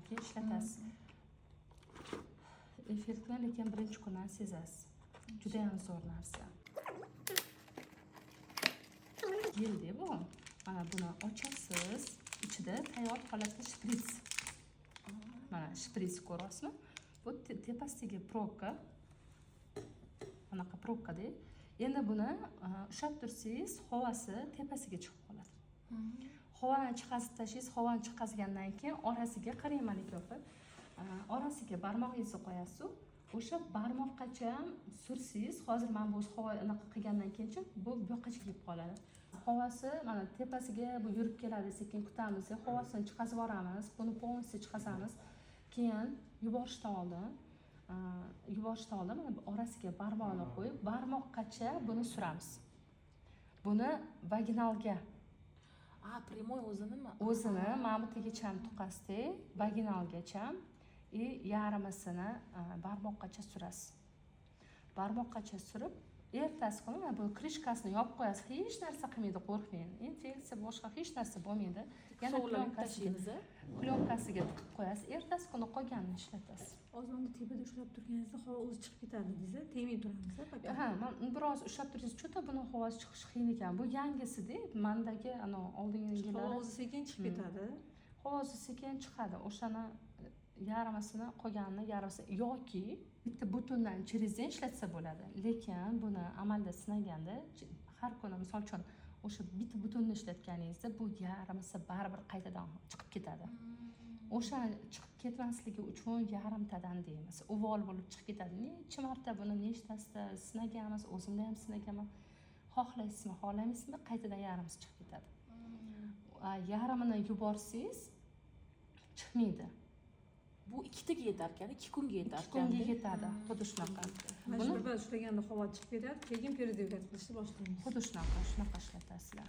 keyin ishlatasiz. Effektni lekin birinchi kundan sezasiz. Juda ham zo'r narsa. Yildi bu. Mana buni ochasiz. Ichida tayyor holatda shprits. Mana shprits ko'rasizmi? Bu tepasidagi probka. Bunaqa probkada. Endi buni ushlab tursangiz, havasi tepasiga chiqib qoladi. Havani chiqazib tashlaysiz, havani chiqazgandan keyin orasiga qarang, mana ko'pib, orasiga barmog'ingizni qo'yasiz. O'sha barmoqgacha ham sursangiz, hozir men bu havo anaqa qilgandan keyinchi bu yoqqacha kelib qoladi. Havasi mana tepasiga bu yurib keladi, sekin kutamiz, havasini chiqazib yuboramiz, buni polностью chiqazamiz. Keyin yuborishdan oldin mana orasiga barmoqni qo'yib, barmoqqacha buni suramiz. Buni vaginalga primoy o'zinimi? O'zini mana bu tegacham tuqasida vaginalgacha yarmisini barmoqqacha surasiz. Barmoqqacha surib, ertasi kuni mana bu krishkasini yopib qo'yasiz. Hech narsa qilmaydi, qo'rqmang. Infeksiya boshqa hech narsa bo'lmaydi. Yana plyonкasiga tiqib qo'yasiz. Ertasi kuni qolganini ishlatasiz. Ozmonda tepada ushlab turganingizda havo o'zi chiqib ketadi deysiz, tegmay turamiz pakat. Ha, men biroz ushlab tursangiz, cho'ta buni havasi chiqishi qiyin ekan. Bu yangisi-da, mendagi ana oldingilari Havo o'zi sekin chiqib ketadi. Havosi sekin chiqadi. O'shani yarmisini qolganini yarmisi yoki bitta butundan chirizdan ishlatsa bo'ladi. Lekin buni amalda sinaganda har kuni misol uchun o'sha bitta butunni ishlatganingizda bu yarmisi baribir qaytadan chiqib ketadi. O'sha chiqib ketmasligi uchun yarimtadan deymiz. Uvol bo'lib chiqib ketadi. Necha marta buni nechtasida sinaganmiz, o'zimda ham sinaganman. Xohlaysizmi, xohlamaysizmi, qaytadan yarmisi chiqib ketadi. Yarmini yuborsangiz chiqmaydi. Bu 2 taga yetar ekan, 2 kunga yetar ekan. 2 kunga yetadi. Xuddi shunaqa. Buni bir ushlaganda havo chiqib ketadi, keyin periodizat qilishni boshlaymiz. Xuddi shunaqa ishlatasizlar.